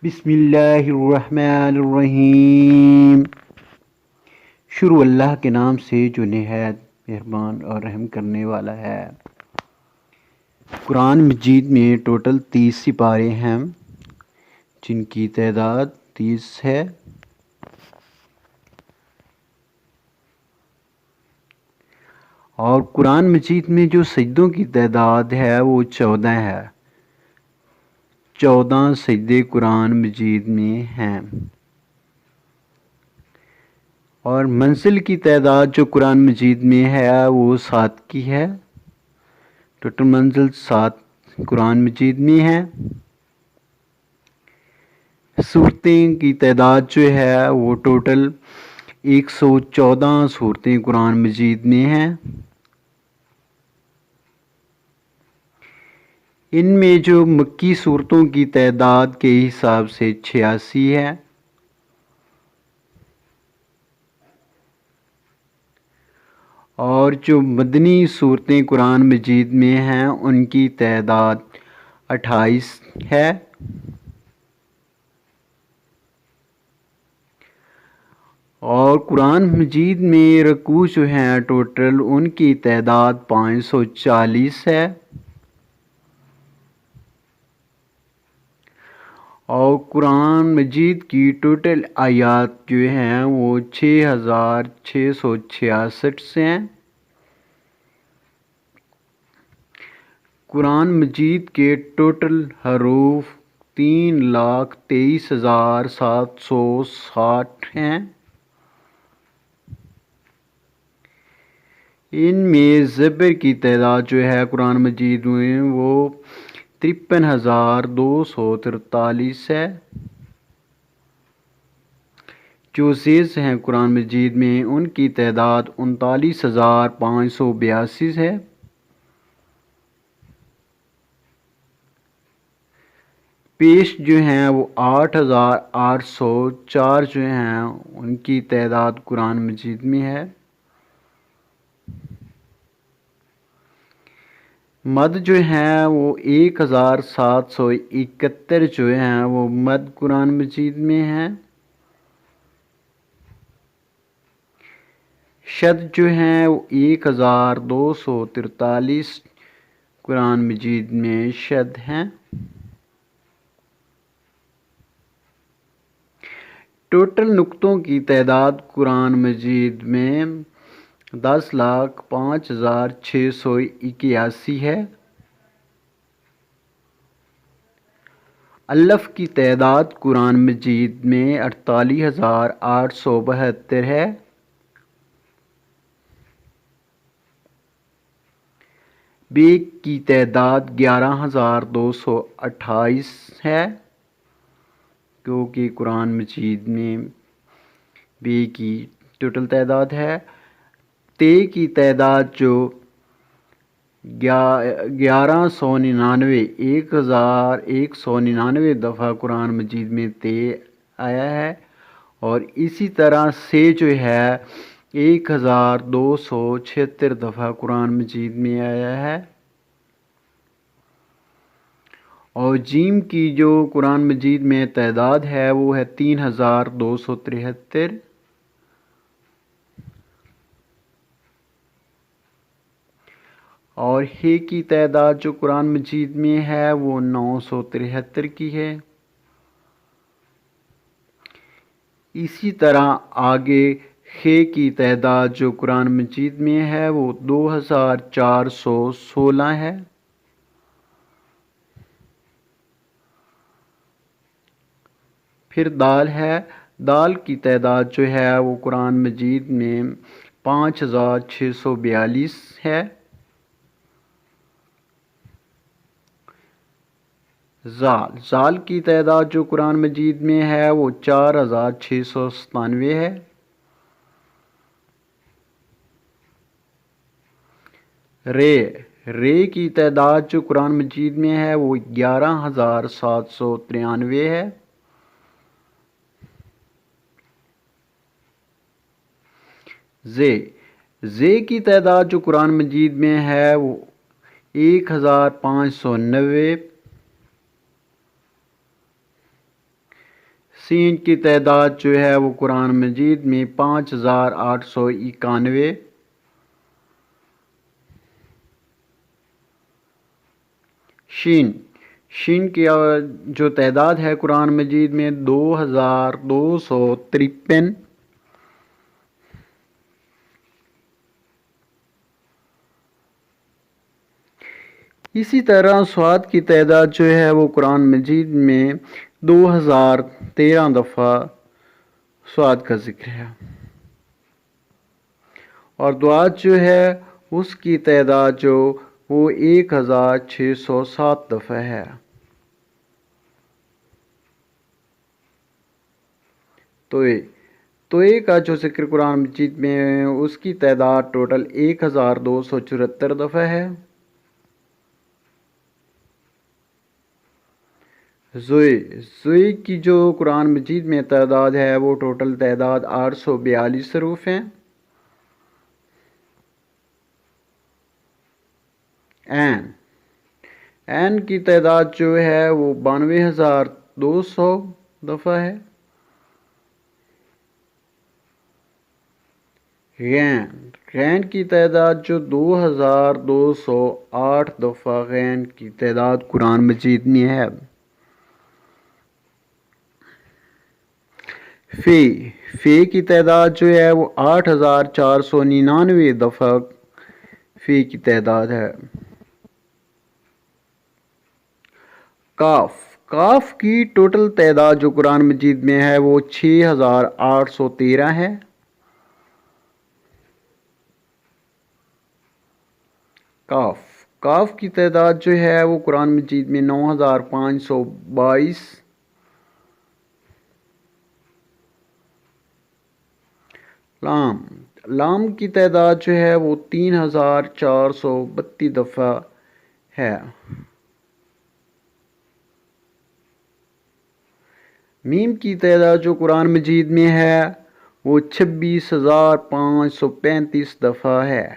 بسم اللہ الرحمن الرحیم۔ شروع اللہ کے نام سے جو نہایت مہربان اور رحم کرنے والا ہے۔ قرآن مجید میں ٹوٹل 30 سپارے ہیں جن کی تعداد 30 ہے۔ اور قرآن مجید میں جو سجدوں کی تعداد ہے وہ 14 ہے۔ 14 سجدے قرآن مجید میں ہیں۔ اور منزل کی تعداد جو قرآن مجید میں ہے وہ 7 کی ہے۔ ٹوٹل منزل 7 قرآن مجید میں ہے۔ سورتیں کی تعداد جو ہے وہ ٹوٹل 114 سورتیں قرآن مجید میں ہیں۔ ان میں جو مکی سورتوں کی تعداد کے حساب سے 86 ہے۔ اور جو مدنی سورتیں قرآن مجید میں ہیں ان کی تعداد 28 ہے۔ اور قرآن مجید میں رکوع جو ہیں ٹوٹل ان کی تعداد 540 ہے۔ اور قرآن مجید کی ٹوٹل آیات جو ہیں وہ 6666 ہیں۔ قرآن مجید کے ٹوٹل حروف 3,23,760 ہیں۔ ان میں زبر کی تعداد جو ہے قرآن مجید میں وہ 53,243 ہے۔ جو زیز ہیں قرآن مجید میں ان کی تعداد 39,582 ہے۔ پیش جو ہیں وہ 8,804 جو ہیں ان کی تعداد قرآن مجید میں ہے۔ مد جو ہیں وہ 1,771 جو ہیں وہ مد قرآن مجید میں ہیں۔ شد جو ہیں وہ 1,243 قرآن مجید میں شد ہیں۔ ٹوٹل نقطوں کی تعداد قرآن مجید میں 10,05,681 ہے۔ الف کی تعداد قرآن مجید میں 48,872 ہے۔ بے کی تعداد 11,228 ہے کیونکہ قرآن مجید میں بے کی ٹوٹل تعداد ہے۔ تے کی تعداد جو 1199 دفعہ قرآن مجید میں تے آیا ہے۔ اور اسی طرح سے جو ہے 1,276 دفعہ قرآن مجید میں آیا ہے۔ اور جیم کی جو قرآن مجید میں تعداد ہے وہ ہے 3,273۔ اور ہے کی تعداد جو قرآن مجید میں ہے وہ 973 کی ہے۔ اسی طرح آگے خے کی تعداد جو قرآن مجید میں ہے وہ 2,416 ہے۔ پھر دال ہے۔ دال کی تعداد جو ہے وہ قرآن مجید میں 5,642 ہے۔ زال کی تعداد جو قرآن مجید میں ہے وہ 4,697 ہے۔ رے کی تعداد جو قرآن مجید میں ہے وہ 11,793 ہے۔ زے کی تعداد جو قرآن مجید میں ہے وہ 1,590۔ سین کی تعداد جو ہے وہ قرآن مجید میں 5891۔ شین کی جو تعداد ہے قرآن مجید میں 2253۔ اسی طرح صاد کی تعداد جو ہے وہ قرآن مجید میں 2013 دفعہ صاد کا ذکر ہے، اور دعات جو ہے اس کی تعداد جو وہ 1607 دفعہ ہے۔ توئے کا جو ذکر قرآن مجید میں ہے اس کی تعداد ٹوٹل 1274 دفعہ ہے۔ زوئے کی جو قرآن مجید میں تعداد ہے وہ ٹوٹل تعداد 842 حروف ہیں۔ این کی تعداد جو ہے وہ 92,200 دفعہ ہے۔ غین کی تعداد جو 2208 دفعہ غین کی تعداد قرآن مجید میں ہے۔ فے کی تعداد جو ہے وہ 8499 دفعہ فے کی تعداد ہے۔ کاف کی ٹوٹل تعداد جو قرآن مجید میں ہے وہ 6813 ہے۔ کاف کی تعداد جو ہے وہ قرآن مجید میں 9522۔ لام کی تعداد جو ہے وہ 3432 دفعہ ہے۔ میم کی تعداد جو قرآن مجید میں ہے وہ 26535 دفعہ ہے۔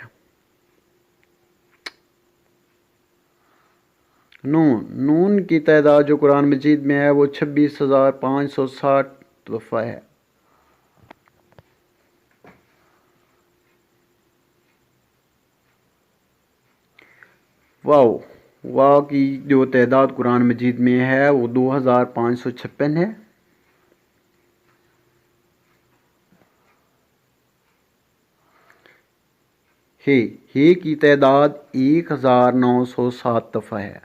نون کی تعداد جو قرآن مجید میں ہے وہ 26560 دفعہ ہے۔ واو کی جو تعداد قرآن مجید میں ہے وہ 2556 ہے۔ ہے کی تعداد 1907 دفعہ ہے۔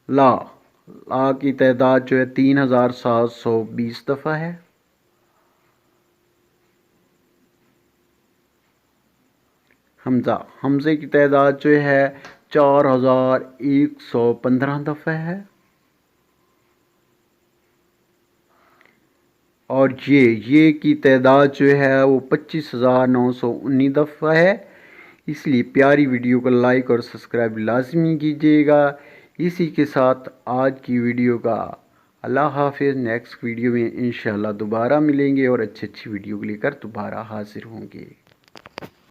لا کی تعداد جو ہے 3720 دفعہ ہے۔ حمزے کی تعداد جو ہے 4115 دفعہ ہے۔ اور یہ کی تعداد جو ہے وہ 25919 دفعہ ہے۔ اس لیے پیاری ویڈیو کو لائک اور سبسکرائب لازمی کیجیے گا۔ اسی کے ساتھ آج کی ویڈیو کا اللہ حافظ۔ نیکسٹ ویڈیو میں انشاءاللہ دوبارہ ملیں گے اور اچھی ویڈیو لے کر دوبارہ حاضر ہوں گے۔